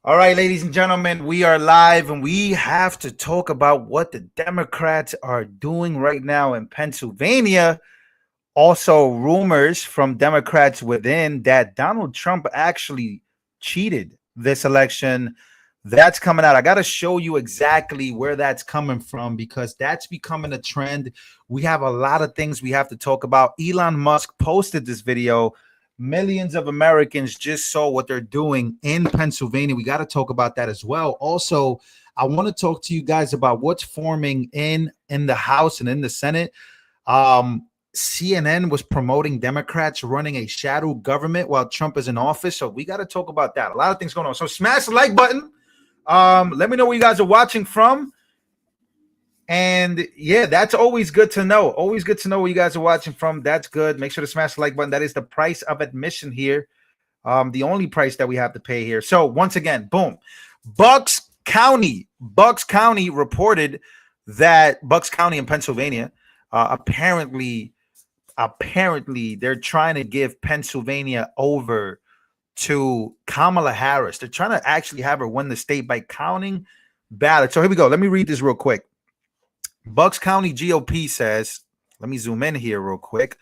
All right, ladies and gentlemen, we are live and we have to talk about what the Democrats are doing right now in Pennsylvania. Also, rumors from Democrats within that Donald Trump actually cheated this election. That's coming out. I got to show you exactly where that's coming from because that's becoming a trend. We have a lot of things we have to talk about. Elon Musk posted this video. Millions of Americans just saw what they're doing in Pennsylvania. We got to talk about that as well. Also, I want to talk to you guys about what's forming in the House and in the Senate. CNN was promoting Democrats running a shadow government while Trump is in office. So we got to talk about that. A lot of things going on. So smash the like button. Let me know where you guys are watching from. And yeah, that's always good to know. Always good to know where you guys are watching from. That's good. Make sure to smash the like button. That is the price of admission here. The only price that we have to pay here. So once again, boom. Bucks County reported that Bucks County in Pennsylvania, apparently they're trying to give Pennsylvania over to Kamala Harris. They're trying to actually have her win the state by counting ballots. So here we go. Let me read this real quick. Bucks County GOP says, let me zoom in here real quick.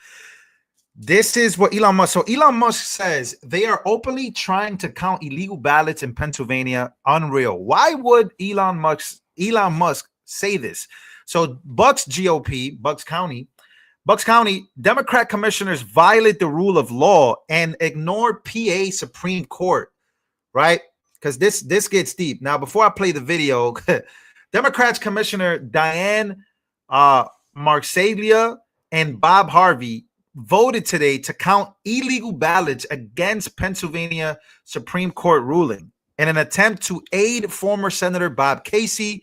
This is what Elon Musk. So Elon Musk says they are openly trying to count illegal ballots in Pennsylvania. Unreal. Why would Elon Musk say this? So Bucks GOP, Bucks County, Democrat commissioners violate the rule of law and ignore PA Supreme Court, right? Because this gets deep. Now, before I play the video, Democrats Commissioner Diane Marceglia and Bob Harvey voted today to count illegal ballots against Pennsylvania Supreme Court ruling in an attempt to aid former Senator Bob Casey.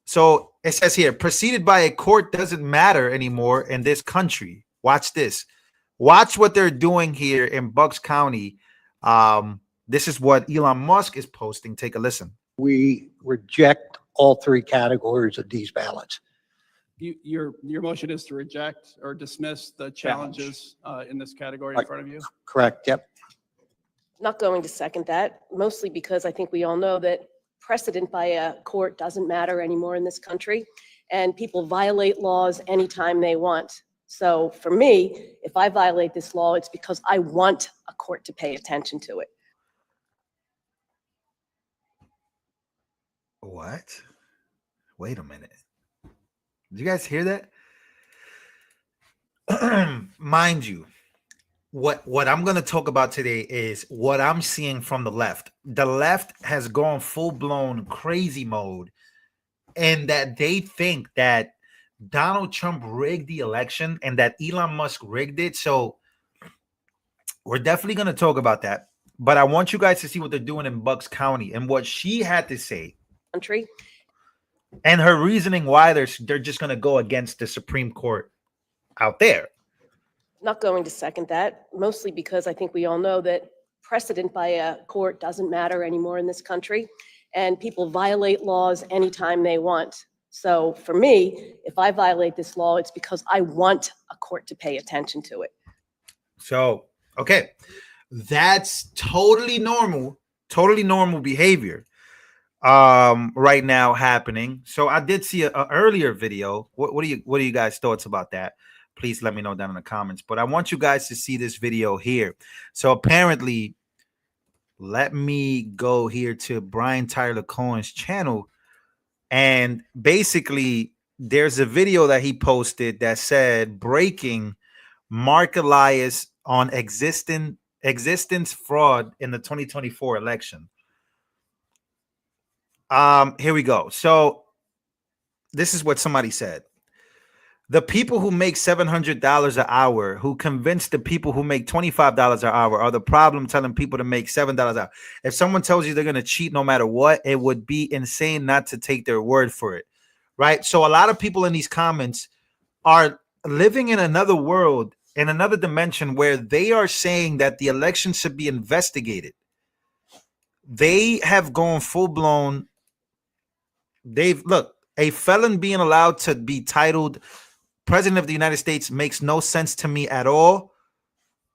So it says here, proceeded by a court doesn't matter anymore in this country. Watch this. Watch what they're doing here in Bucks County. This is what Elon Musk is posting. Take a listen. We reject all three categories of these ballots. Your motion is to reject or dismiss the challenges in this category in front of you? Correct, yep. Not going to second that, mostly because I think we all know that precedent by a court doesn't matter anymore in this country, and people violate laws anytime they want. So for me, if I violate this law, it's because I want a court to pay attention to it. What? Wait a minute. Did you guys hear that? Mind you, what I'm going to talk about today is what I'm seeing from the left. The left has gone full-blown crazy mode, and that they think that Donald Trump rigged the election and that Elon Musk rigged it. So we're definitely going to talk about that. But I want you guys to see what they're doing in Bucks County and what she had to say. Country. And her reasoning why they're just going to go against the Supreme Court out there. Not going to second that, mostly because I think we all know that precedent by a court doesn't matter anymore in this country, and people violate laws anytime they want. So for me, if I violate this law, it's because I want a court to pay attention to it. So, okay, that's totally normal behavior right now happening. So I did see an earlier video. What are you guys' thoughts about that? Please let me know down in the comments. But I want you guys to see this video here. So apparently, let me go here to Brian Tyler Cohen's channel. And basically, there's a video that he posted that said, breaking, Mark Elias on existence fraud in the 2024 election. Here we go. So this is what somebody said. The people who make $700 an hour, who convince the people who make $25 an hour, are the problem telling people to make $7 an hour. If someone tells you they're going to cheat no matter what, it would be insane not to take their word for it, right? So a lot of people in these comments are living in another world, in another dimension, where they are saying that the election should be investigated. They have gone full-blown. Look, a felon being allowed to be titled President of the United States makes no sense to me at all.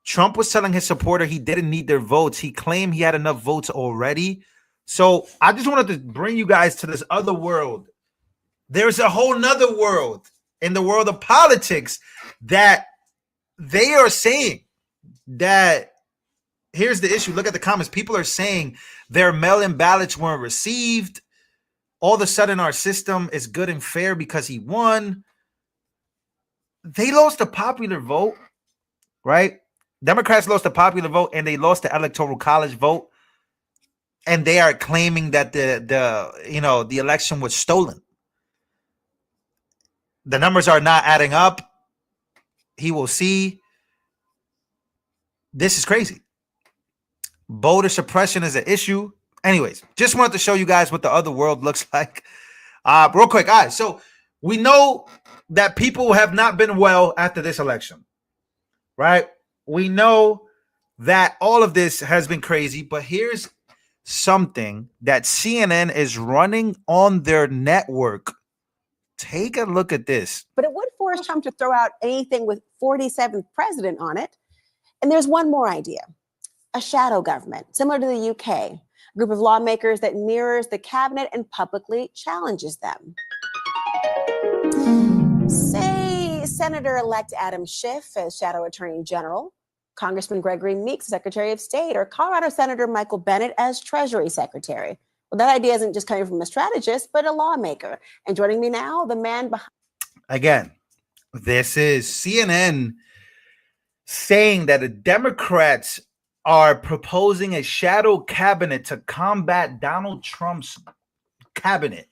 Trump was telling his supporter he didn't need their votes. He claimed he had enough votes already. So I just wanted to bring you guys to this other world. There's a whole nother world in the world of politics that they are saying that here's the issue. Look at the comments. People are saying their mail-in ballots weren't received. All of a sudden, our system is good and fair because he won. They lost the popular vote, right? Democrats lost the popular vote and they lost the electoral college vote. And they are claiming that the election was stolen. The numbers are not adding up. He will see. This is crazy. Voter suppression is an issue. Anyways, just wanted to show you guys what the other world looks like. Real quick. All right. So we know that people have not been well after this election, right? We know that all of this has been crazy, but here's something that CNN is running on their network. Take a look at this. But it would force Trump to throw out anything with 47th president on it. And there's one more idea. A shadow government, similar to the UK, a group of lawmakers that mirrors the cabinet and publicly challenges them. Say Senator-elect Adam Schiff as Shadow Attorney General, Congressman Gregory Meeks, Secretary of State, or Colorado Senator Michael Bennet as Treasury Secretary. Well, that idea isn't just coming from a strategist, but a lawmaker. And joining me now, the man behind... Again, this is CNN saying that the Democrats are proposing a shadow cabinet to combat Donald Trump's cabinet.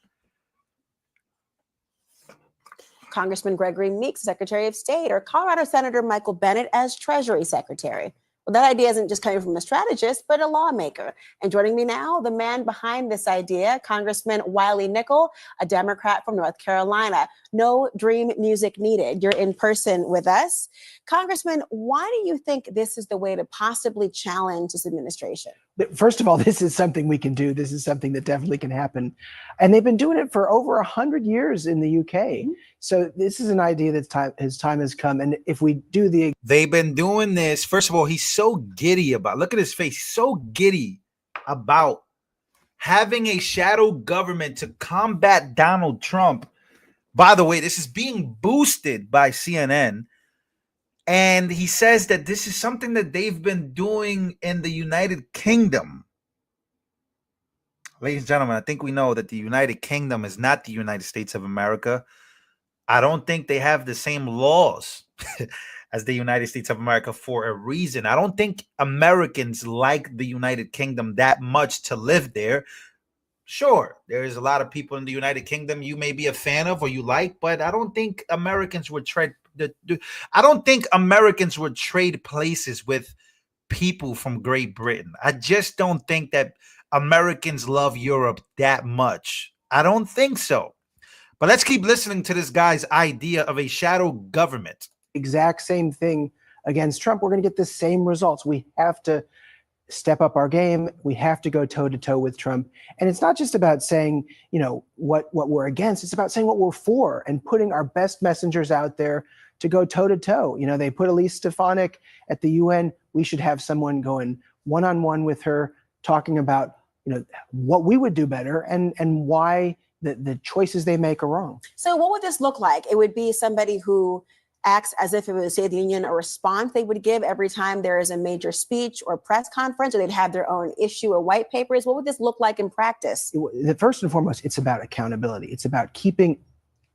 Congressman Gregory Meeks, Secretary of State, or Colorado Senator Michael Bennet as Treasury Secretary. Well, that idea isn't just coming from a strategist, but a lawmaker. And joining me now, the man behind this idea, Congressman Wiley Nickel, a Democrat from North Carolina. No dream music needed. You're in person with us. Congressman, why do you think this is the way to possibly challenge this administration? First of all, this is something we can do. This is something that definitely can happen. And they've been doing it for over 100 years in the UK. So this is an idea that's his time has come. And if we do they've been doing this. First of all, he's so giddy about, look at his face, so giddy about having a shadow government to combat Donald Trump. By the way, this is being boosted by CNN. And he says that this is something that they've been doing in the United Kingdom. Ladies and gentlemen, I think we know that the United Kingdom is not the United States of America. I don't think they have the same laws as the United States of America for a reason. I don't think Americans like the United Kingdom that much to live there. Sure, there's a lot of people in the United Kingdom you may be a fan of or you like, but I don't think Americans would trade. I don't think Americans would trade places with people from Great Britain. I just don't think that Americans love Europe that much. I don't think so. But let's keep listening to this guy's idea of a shadow government. exact same thing against Trump, we're going to get the same results. We have to step up our game. We have to go toe-to-toe with Trump. And it's not just about saying, you know, what we're against. It's about saying what we're for and putting our best messengers out there to go toe-to-toe. You know, they put Elise Stefanik at the UN. We should have someone going one-on-one with her, talking about, you know, what we would do better and why the choices they make are wrong. So what would this look like? It would be somebody who acts as if it was, State of the Union, a response they would give every time there is a major speech or press conference, or they'd have their own issue or white papers. What would this look like in practice? First and foremost, it's about accountability. It's about keeping,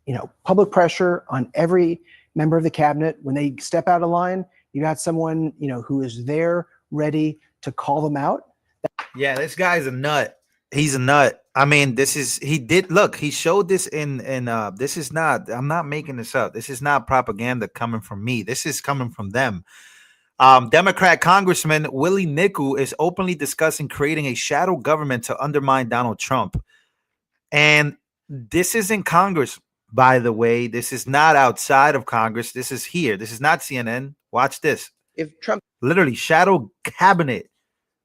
you know, public pressure on every member of the cabinet. When they step out of line, you got someone, you know, who is there ready to call them out. Yeah, this guy's a nut. He's a nut. I mean, he showed this in this is not, I'm not making this up. This is not propaganda coming from me. This is coming from them. Democrat Congressman Willie Nickel is openly discussing creating a shadow government to undermine Donald Trump. And this is in Congress, by the way. This is not outside of Congress. This is here. This is not CNN. Watch this. If Trump Literally, shadow cabinet.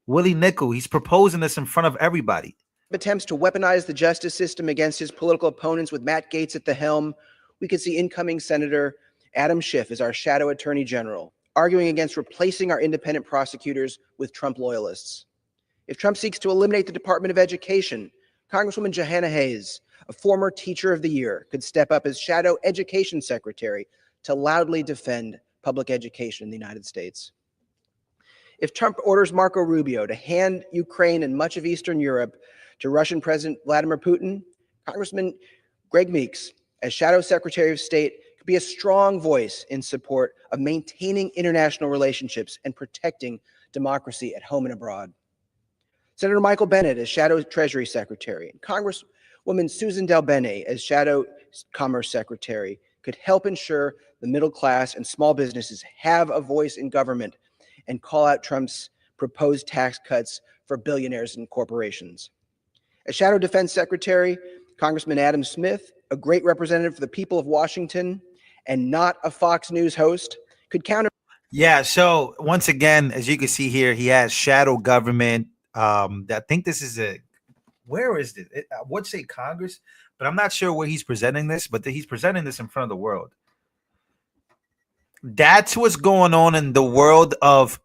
Willie Nickel, he's proposing this in front of everybody. attempts to weaponize the justice system against his political opponents with Matt Gaetz at the helm, we could see incoming Senator Adam Schiff as our shadow attorney general, arguing against replacing our independent prosecutors with Trump loyalists. If Trump seeks to eliminate the Department of Education, Congresswoman Johanna Hayes, a former Teacher of the Year, could step up as Shadow Education Secretary to loudly defend public education in the United States. If Trump orders Marco Rubio to hand Ukraine and much of Eastern Europe to Russian President Vladimir Putin, Congressman Greg Meeks, as Shadow Secretary of State, could be a strong voice in support of maintaining international relationships and protecting democracy at home and abroad. Senator Michael Bennet as Shadow Treasury Secretary, and Congresswoman Susan DelBene as Shadow Commerce Secretary could help ensure the middle class and small businesses have a voice in government and call out Trump's proposed tax cuts for billionaires and corporations. As Shadow Defense Secretary, Congressman Adam Smith, a great representative for the people of Washington and not a Fox News host, could counter. Yeah, so once again, as you can see here, he has shadow government. I think this is where is this? I would say Congress, but I'm not sure where he's presenting this, but he's presenting this in front of the world. That's what's going on in the world of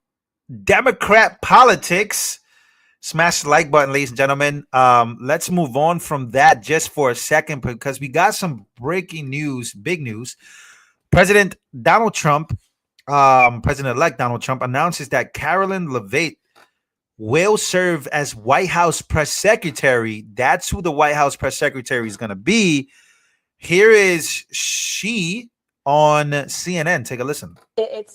Democrat politics. Smash the like button, ladies and gentlemen. Let's move on from that just for a second because we got some breaking news, big news. President Donald Trump, President-elect Donald Trump announces that Carolyn Levitt will serve as White House press secretary. That's who the White House press secretary is going to be. Here is she on CNN. Take a listen. It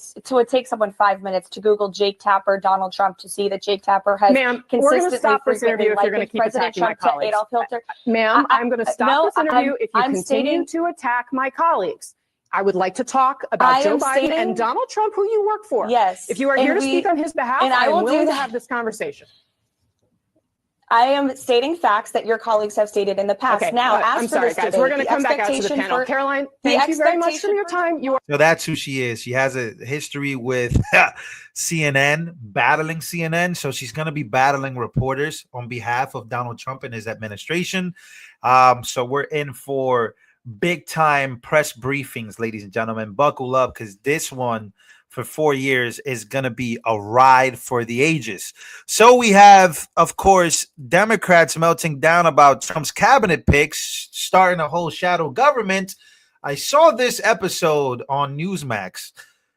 takes someone 5 minutes to Google Jake Tapper, Donald Trump, to see that Jake Tapper has consistently stop this interview if you're going to keep President attacking my Trump to colleagues. Adolf Hitler. Ma'am, I'm going to stop this interview if you I'm continue to attack my colleagues. I would like to talk about Joe Biden and Donald Trump, who you work for. Yes. If you are here to speak on his behalf, I am willing to have this conversation. I am stating facts that your colleagues have stated in the past. Okay, now, I'm sorry, guys. We're going to come back out to the panel. Caroline, thank you very much for your time. So that's who she is. She has a history with CNN, battling CNN. So she's going to be battling reporters on behalf of Donald Trump and his administration. So we're in for big time press briefings, ladies and gentlemen. Buckle up because this one for 4 years is going to be a ride for the ages. So we have, of course, Democrats melting down about Trump's cabinet picks, starting a whole shadow government. I saw this episode on Newsmax.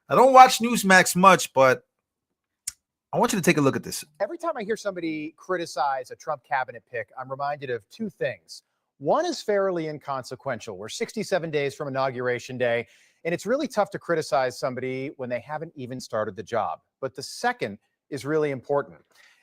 I don't watch Newsmax much, but I want you to take a look at this. Every time I hear somebody criticize a Trump cabinet pick, I'm reminded of two things. One is fairly inconsequential. We're 67 days from Inauguration Day, and it's really tough to criticize somebody when they haven't even started the job. But the second is really important.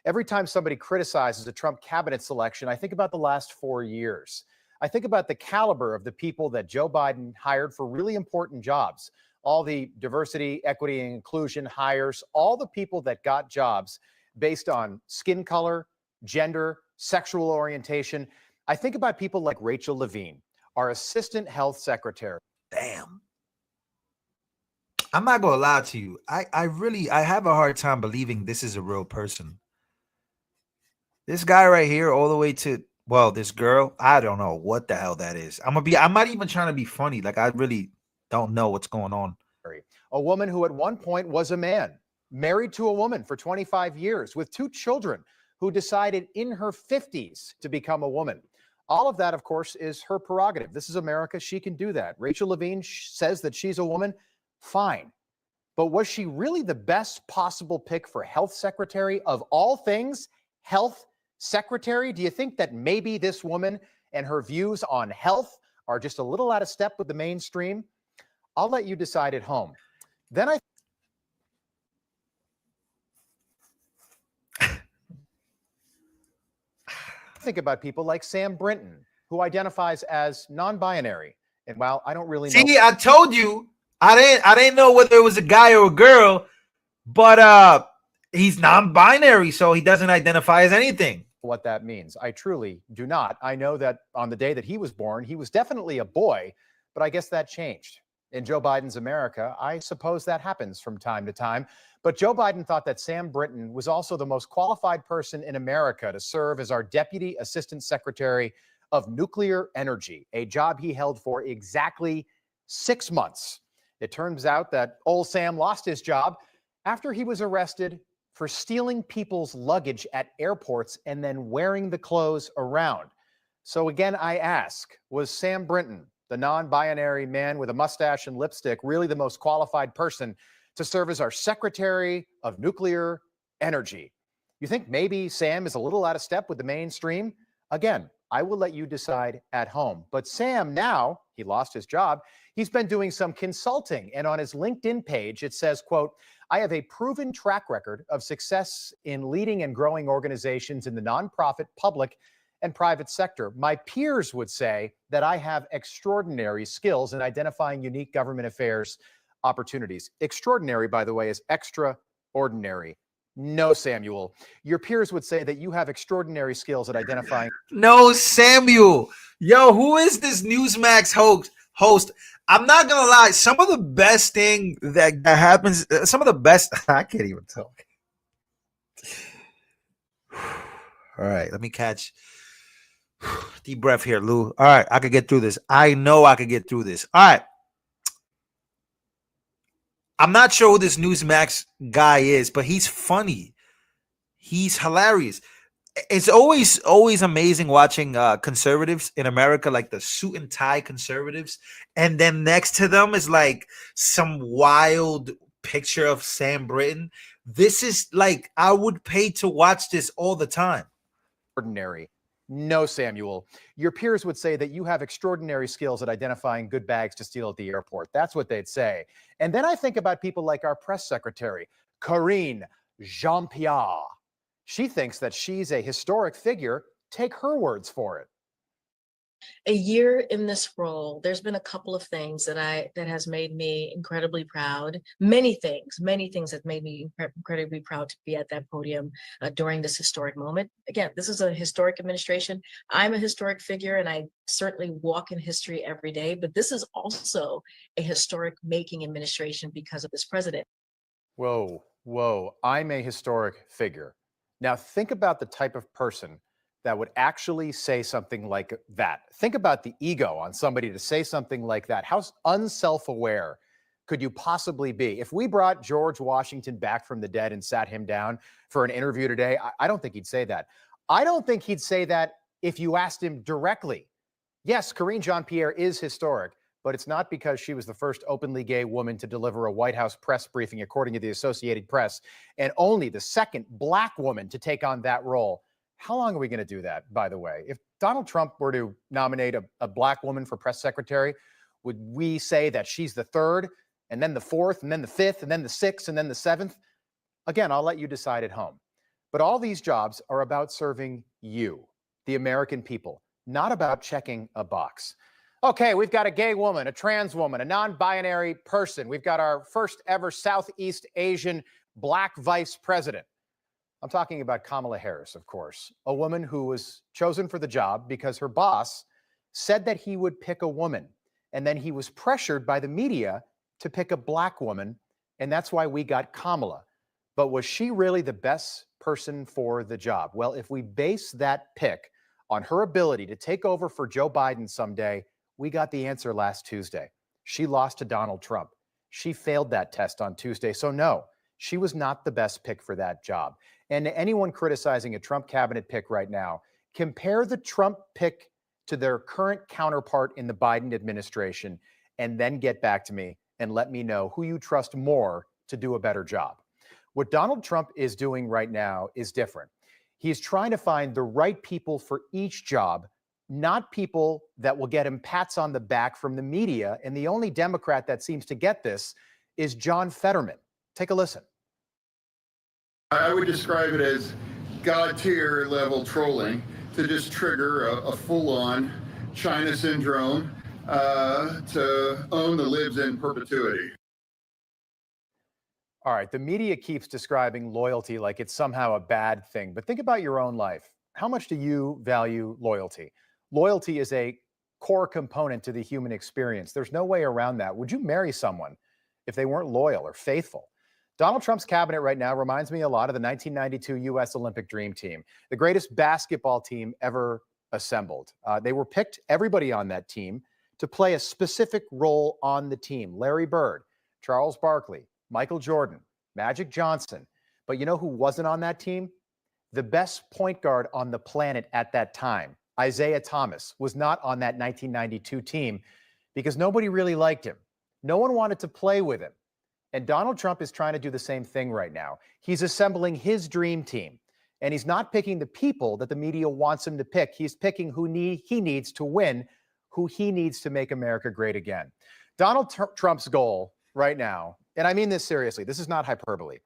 Every time somebody criticizes a Trump cabinet selection, I think about the last 4 years. I think about the caliber of the people that Joe Biden hired for really important jobs. All the diversity, equity, and inclusion hires, all the people that got jobs based on skin color, gender, sexual orientation. I think about people like Rachel Levine, our assistant health secretary. Damn. I'm not going to lie to you. I have a hard time believing this is a real person. This guy right here, all the way to, well, this girl, I don't know what the hell that is. I'm not even trying to be funny. Like, I really don't know what's going on. A woman who at one point was a man, married to a woman for 25 years with 2 children, who decided in her 50s to become a woman. All of that, of course, is her prerogative. This is America. She can do that. Rachel Levine says that she's a woman. Fine. But was she really the best possible pick for health secretary of all things? Health secretary? Do you think that maybe this woman and her views on health are just a little out of step with the mainstream? I'll let you decide at home. Then I think about people like Sam Brinton, who identifies as non-binary. And while I don't really know. See, I told you, I didn't know whether it was a guy or a girl, but he's non-binary, so he doesn't identify as anything. What that means. I truly do not. I know that on the day that he was born, he was definitely a boy, but I guess that changed. In Joe Biden's America, I suppose that happens from time to time. But Joe Biden thought that Sam Brinton was also the most qualified person in America to serve as our Deputy Assistant Secretary of Nuclear Energy, a job he held for exactly 6 months. It turns out that old Sam lost his job after he was arrested for stealing people's luggage at airports and then wearing the clothes around. So again, I ask, was Sam Brinton, the non-binary man with a mustache and lipstick, really the most qualified person to serve as our Secretary of Nuclear Energy? You think maybe Sam is a little out of step with the mainstream? Again, I will let you decide at home. But Sam now, he lost his job, he's been doing some consulting, and on his LinkedIn page, it says, quote, I have a proven track record of success in leading and growing organizations in the nonprofit, public, and private sector. My peers would say that I have extraordinary skills in identifying unique government affairs opportunities. Extraordinary, by the way, is extraordinary. No, Samuel. Your peers would say that you have extraordinary skills at identifying. No, Samuel. Yo, who is this Newsmax host? I'm not gonna lie. Some of the best thing that happens, some of the best. I can't even talk. All right, let me catch deep breath here, Lou. All right, I could get through this. I know I could get through this. All right. I'm not sure who this Newsmax guy is, but he's funny. He's hilarious. It's always amazing watching conservatives in America, like the suit and tie conservatives. And then next to them is like some wild picture of Sam Brinton. This is like, I would pay to watch this all the time. Ordinary. No, Samuel. Your peers would say that you have extraordinary skills at identifying good bags to steal at the airport. That's what they'd say. And then I think about people like our press secretary, Karine Jean-Pierre. She thinks that she's a historic figure. Take her words for it. A year in this role, there's been a couple of things that has made me incredibly proud. Many things that made me incredibly proud to be at that podium during this historic moment. Again, this is a historic administration. I'm a historic figure, and I certainly walk in history every day. But this is also a historic making administration because of this president. Whoa! I'm a historic figure. Now think about the type of person that would actually say something like that. Think about the ego on somebody to say something like that. How unself-aware could you possibly be? If we brought George Washington back from the dead and sat him down for an interview today, I don't think he'd say that. I don't think he'd say that if you asked him directly. Yes, Karine Jean-Pierre is historic, but it's not because she was the first openly gay woman to deliver a White House press briefing, according to the Associated Press, and only the second Black woman to take on that role. How long are we going to do that, by the way? If Donald Trump were to nominate a Black woman for press secretary, would we say that she's the third, and then the fourth, and then the fifth, and then the sixth, and then the seventh? Again, I'll let you decide at home. But all these jobs are about serving you, the American people, not about checking a box. Okay, we've got a gay woman, a trans woman, a non-binary person. We've got our first ever Southeast Asian Black vice president. I'm talking about Kamala Harris, of course, a woman who was chosen for the job because her boss said that he would pick a woman, and then he was pressured by the media to pick a Black woman, and that's why we got Kamala. But was she really the best person for the job? Well, if we base that pick on her ability to take over for Joe Biden someday, we got the answer last Tuesday. She lost to Donald Trump. She failed that test on Tuesday, so no, she was not the best pick for that job. And anyone criticizing a Trump cabinet pick right now, compare the Trump pick to their current counterpart in the Biden administration, and then get back to me and let me know who you trust more to do a better job. What Donald Trump is doing right now is different. He's trying to find the right people for each job, not people that will get him pats on the back from the media. And the only Democrat that seems to get this is John Fetterman. Take a listen. I would describe it as God tier level trolling to just trigger a full-on China syndrome to own the libs in perpetuity. All right, the media keeps describing loyalty like it's somehow a bad thing, but think about your own life. How much do you value loyalty? Loyalty is a core component to the human experience. There's no way around that. Would you marry someone if they weren't loyal or faithful? Donald Trump's cabinet right now reminds me a lot of the 1992 U.S. Olympic Dream Team, the greatest basketball team ever assembled. They were picked, everybody on that team, to play a specific role on the team. Larry Bird, Charles Barkley, Michael Jordan, Magic Johnson. But you know who wasn't on that team? The best point guard on the planet at that time, Isaiah Thomas, was not on that 1992 team because nobody really liked him. No one wanted to play with him. And Donald Trump is trying to do the same thing right now. He's assembling his dream team. And he's not picking the people that the media wants him to pick. He's picking who he needs to win, who he needs to make America great again. Donald Trump's goal right now, and I mean this seriously, this is not hyperbole.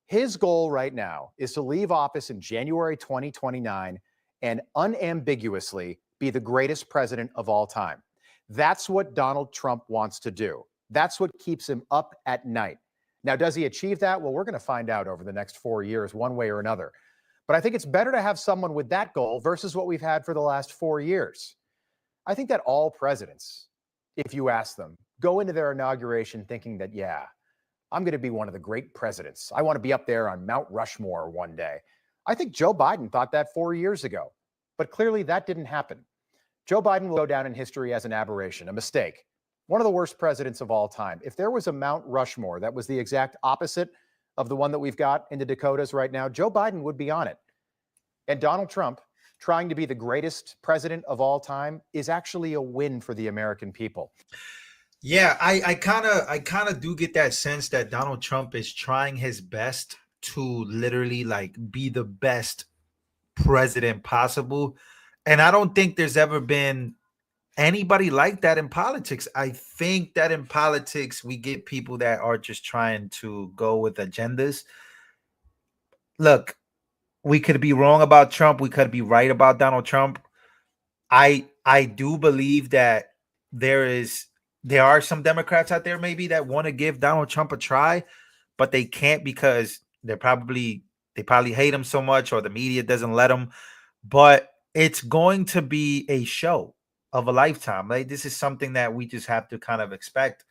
His goal right now is to leave office in January 2029 and unambiguously be the greatest president of all time. That's what Donald Trump wants to do. That's what keeps him up at night. Now, does he achieve that? Well, we're going to find out over the next 4 years, one way or another. But I think it's better to have someone with that goal versus what we've had for the last 4 years. I think that all presidents, if you ask them, go into their inauguration thinking that, yeah, I'm going to be one of the great presidents. I want to be up there on Mount Rushmore one day. I think Joe Biden thought that 4 years ago, but clearly that didn't happen. Joe Biden will go down in history as an aberration, a mistake, one of the worst presidents of all time. If there was a Mount Rushmore that was the exact opposite of the one that we've got in the Dakotas right now, Joe Biden would be on it. And Donald Trump, trying to be the greatest president of all time, is actually a win for the American people. Yeah, I kind of do get that sense that Donald Trump is trying his best to literally like be the best president possible. And I don't think there's ever been anybody like that in politics. I think that in politics, we get people that are just trying to go with agendas. Look, we could be wrong about Trump. We could be right about Donald Trump. I do believe that there are some Democrats out there maybe that want to give Donald Trump a try, but they can't because they probably hate him so much or the media doesn't let them. But it's going to be a show of a lifetime. Like, this is something that we just have to kind of expect.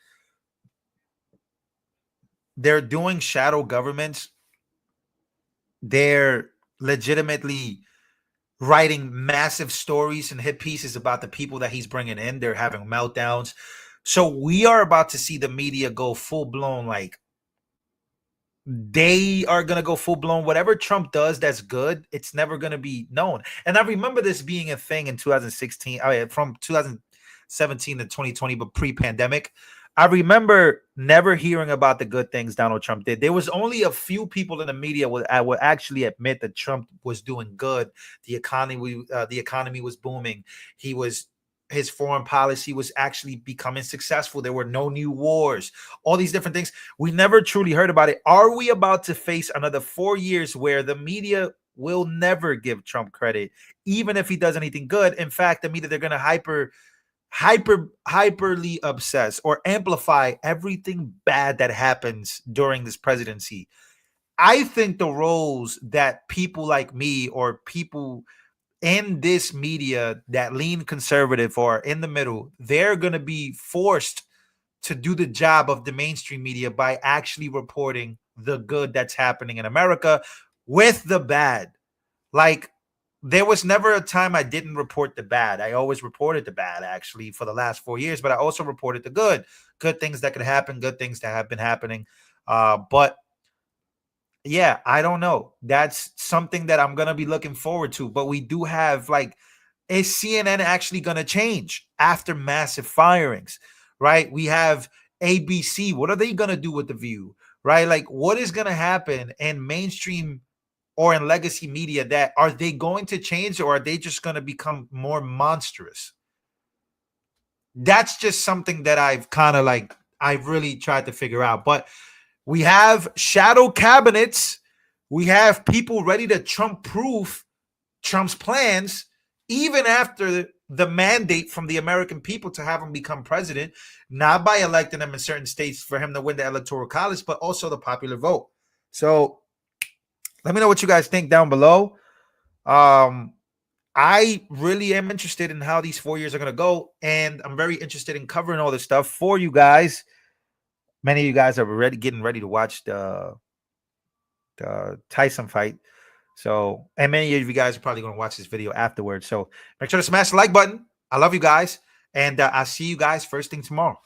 They're doing shadow governments. They're legitimately writing massive stories and hit pieces about the people that he's bringing in. They're having meltdowns. So we are about to see the media go full blown, like they are going to go full blown. Whatever Trump does that's good, it's never going to be known. And I remember this being a thing in 2016, from 2017 to 2020, but pre-pandemic. I remember never hearing about the good things Donald Trump did. There was only a few people in the media would actually admit that Trump was doing good. The economy was booming. His foreign policy was actually becoming successful. There were no new wars, all these different things. We never truly heard about it. Are we about to face another 4 years where the media will never give Trump credit, even if he does anything good? In fact, the media, they're going to hyperly obsess or amplify everything bad that happens during this presidency. I think the roles that people like me or people in this media that lean conservative or in the middle, they're going to be forced to do the job of the mainstream media by actually reporting the good that's happening in America with the bad. Like, there was never a time I didn't report the bad. I always reported the bad, actually, for the last 4 years, but I also reported the good things that could happen, good things that have been happening. But yeah, I don't know. That's something that I'm going to be looking forward to. But we do have, like, is CNN actually going to change after massive firings, right? We have ABC. What are they going to do with The View, right? Like, what is going to happen in mainstream or in legacy media? That are they going to change, or are they just going to become more monstrous? That's just something that I've really tried to figure out. But we have shadow cabinets. We have people ready to Trump-proof Trump's plans, even after the mandate from the American people to have him become president, not by electing him in certain states for him to win the electoral college, but also the popular vote. So let me know what you guys think down below. I really am interested in how these 4 years are going to go, and I'm very interested in covering all this stuff for you guys. Many of you guys are getting ready to watch the Tyson fight. So, and many of you guys are probably going to watch this video afterwards. So make sure to smash the like button. I love you guys. And I'll see you guys first thing tomorrow.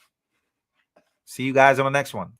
See you guys on the next one.